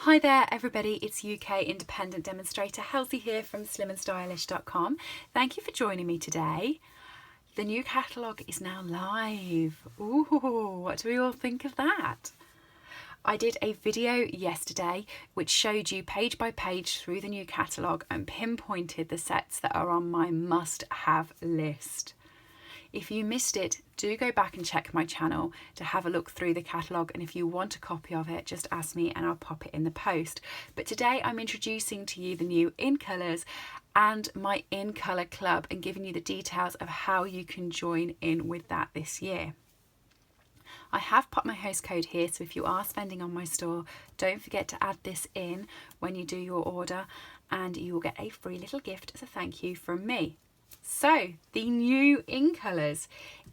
Hi there everybody, it's UK independent demonstrator Halsey here from SlimmandStylish's.com. Thank you for joining me today. The new catalogue is now live. Ooh, what do we all think of that? I did a video yesterday which showed you page by page through the new catalogue and pinpointed the sets that are on my must-have list. If you missed it, do go back and check my channel to have a look through the catalogue, and if you want a copy of it, just ask me and I'll pop it in the post. But today I'm introducing to you the new In Colours and my In Colour Club and giving you the details of how you can join in with that this year. I have popped my host code here, so if you are spending on my store, don't forget to add this in when you do your order and you will get a free little gift as a thank you from me. So, the new In Colours.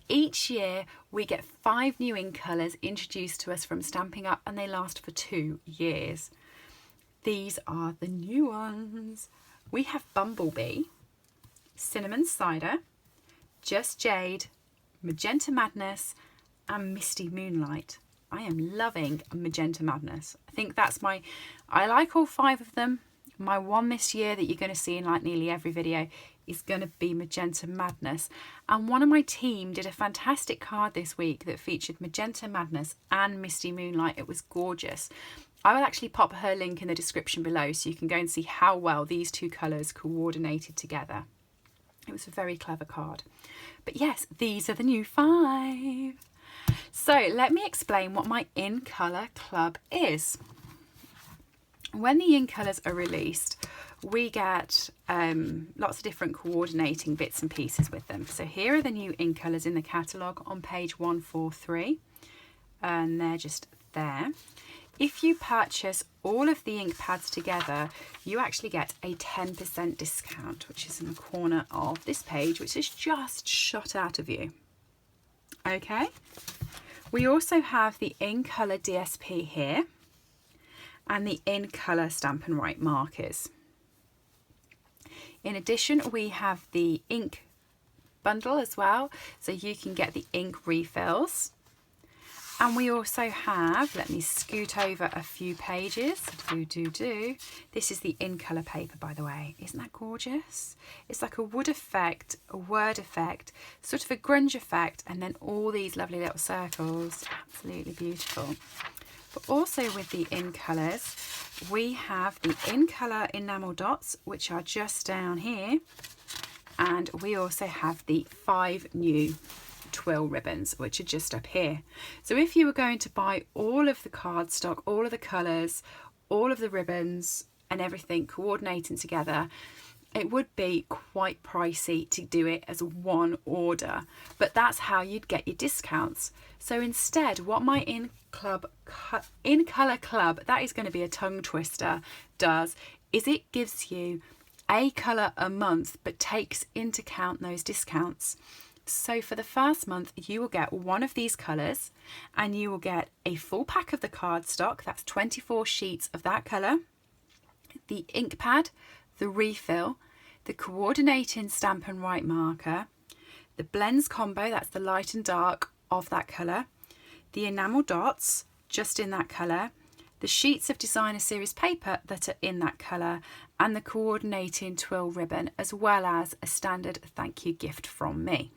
Each year we get 5 new In Colours introduced to us from Stampin' Up, and they last for 2 years. These are the new ones. We have Bumblebee, Cinnamon Cider, Just Jade, Magenta Madness and Misty Moonlight. I am loving Magenta Madness. I think that's I like all 5 of them. My one this year that you're going to see in like nearly every video is going to be Magenta Madness. And one of my team did a fantastic card this week that featured Magenta Madness and Misty Moonlight. It was gorgeous. I will actually pop her link in the description below so you can go and see how well these 2 colours coordinated together. It was a very clever card. But yes, these are the new 5. So let me explain what my In Colour Club is. When the In Colours are released, we get lots of different coordinating bits and pieces with them. So here are the new In Colours in the catalogue on page 143, and they're just there. If you purchase all of the ink pads together, you actually get a 10% discount, which is in the corner of this page, which is just shot out of view. Okay, we also have the In Colour DSP here and the In Colour Stampin' Write markers. In addition, we have the ink bundle as well, so you can get the ink refills. And we also have, let me scoot over a few pages, This is the In Colour paper, by the way. Isn't that gorgeous? It's like a wood effect, a word effect, sort of a grunge effect, and then all these lovely little circles. Absolutely beautiful. But also with the In Colours, we have the In Colour enamel dots, which are just down here. And we also have the 5 new twill ribbons, which are just up here. So if you were going to buy all of the cardstock, all of the colours, all of the ribbons and everything coordinating together, it would be quite pricey to do it as one order, but that's how you'd get your discounts. So instead, what my In Colour Club, that is going to be a tongue twister, does is it gives you a colour a month, but takes into account those discounts. So for the first month, you will get one of these colours and you will get a full pack of the cardstock. That's 24 sheets of that colour, the ink pad, the refill, the coordinating Stampin' Write marker, the blends combo, that's the light and dark of that colour, the enamel dots just in that colour, the sheets of designer series paper that are in that colour, and the coordinating twill ribbon, as well as a standard thank you gift from me.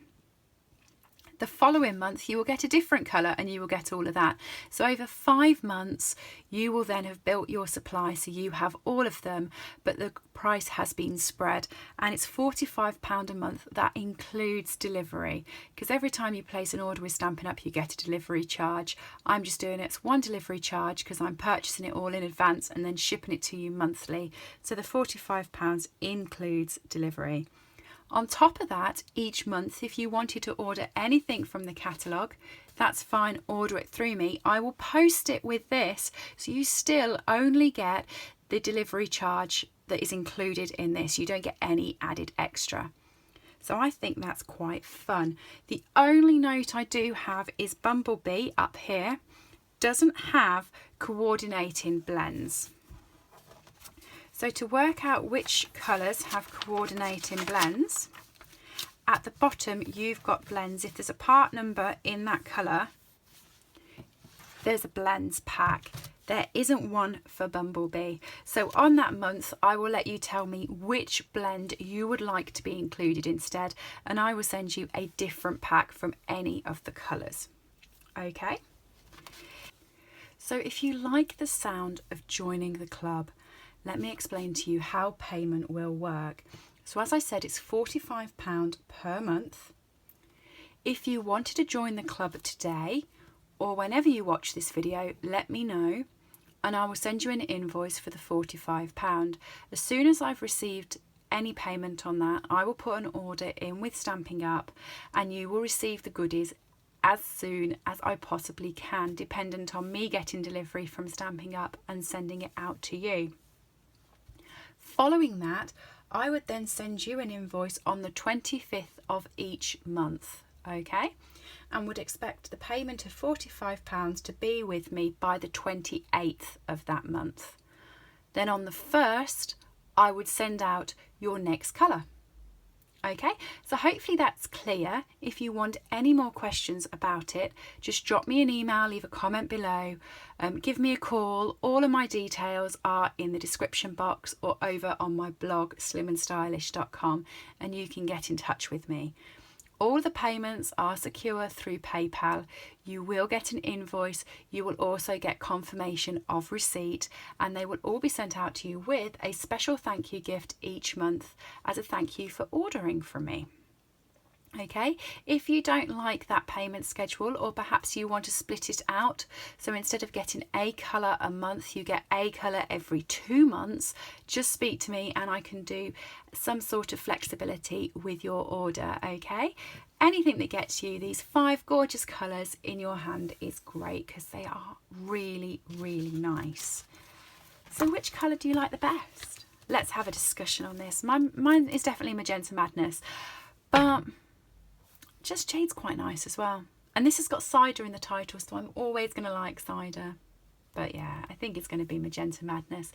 The following month you will get a different colour and you will get all of that. So over 5 months you will then have built your supply, so you have all of them, but the price has been spread, and it's £45 a month. That includes delivery, because every time you place an order with Stampin' Up you get a delivery charge. I'm just doing it as one delivery charge because I'm purchasing it all in advance and then shipping it to you monthly. So the £45 includes delivery. On top of that, each month, if you wanted to order anything from the catalogue, that's fine, order it through me. I will post it with this, so you still only get the delivery charge that is included in this. You don't get any added extra. So I think that's quite fun. The only note I do have is Bumblebee up here doesn't have coordinating blends. So to work out which colours have coordinating blends, at the bottom you've got blends. If there's a part number in that colour, there's a blends pack. there isn't one for Bumblebee. So on that month, I will let you tell me which blend you would like to be included instead, and I will send you a different pack from any of the colours. Okay? So if you like the sound of joining the club, let me explain to you how payment will work. So as I said, it's £45 per month. If you wanted to join the club today, or whenever you watch this video, let me know, and I will send you an invoice for the £45. As soon as I've received any payment on that, I will put an order in with Stampin' Up, and you will receive the goodies as soon as I possibly can, dependent on me getting delivery from Stampin' Up and sending it out to you. Following that, I would then send you an invoice on the 25th of each month, okay? And would expect the payment of £45 to be with me by the 28th of that month. Then on the 1st, I would send out your next colour. Okay, so hopefully that's clear. If you want any more questions about it, just drop me an email, leave a comment below, give me a call. All of my details are in the description box or over on my blog, SlimmandStylish.com, and you can get in touch with me. All the payments are secure through PayPal. You will get an invoice. You will also get confirmation of receipt, and they will all be sent out to you with a special thank you gift each month as a thank you for ordering from me. Okay, if you don't like that payment schedule, or perhaps you want to split it out, so instead of getting a colour a month, you get a colour every 2 months, just speak to me and I can do some sort of flexibility with your order, okay? Anything that gets you these 5 gorgeous colours in your hand is great, because they are really, really nice. So which colour do you like the best? Let's have a discussion on this. Mine is definitely Magenta Madness, but just jade's quite nice as well. And this has got cider in the title, so I'm always going to like cider. But yeah, I think it's going to be Magenta Madness.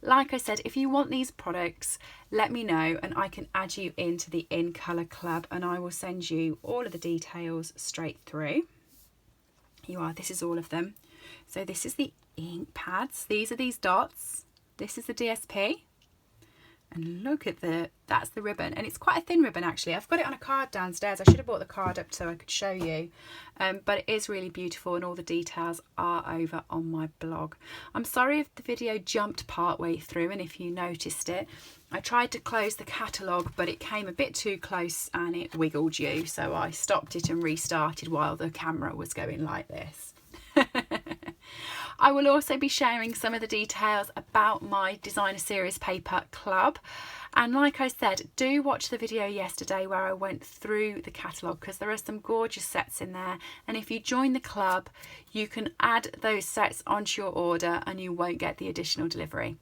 Like I said, if you want these products, let me know and I can add you into the In Colour Club, and I will send you all of the details straight through. This is all of them. So this is the ink pads. These are these dots. This is the DSP. And look at that's the ribbon, and it's quite a thin ribbon actually. I've got it on a card downstairs. I should have brought the card up so I could show you, but it is really beautiful, and all the details are over on my blog. I'm sorry if the video jumped part way through and if you noticed it. I tried to close the catalogue, but it came a bit too close and it wiggled you, so I stopped it and restarted while the camera was going like this. I will also be sharing some of the details about my designer series paper club, and like I said, do watch the video yesterday where I went through the catalogue, because there are some gorgeous sets in there, and if you join the club you can add those sets onto your order and you won't get the additional delivery.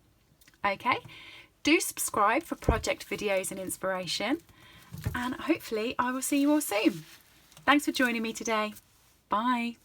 Okay, do subscribe for project videos and inspiration, and hopefully I will see you all soon. Thanks for joining me today. Bye.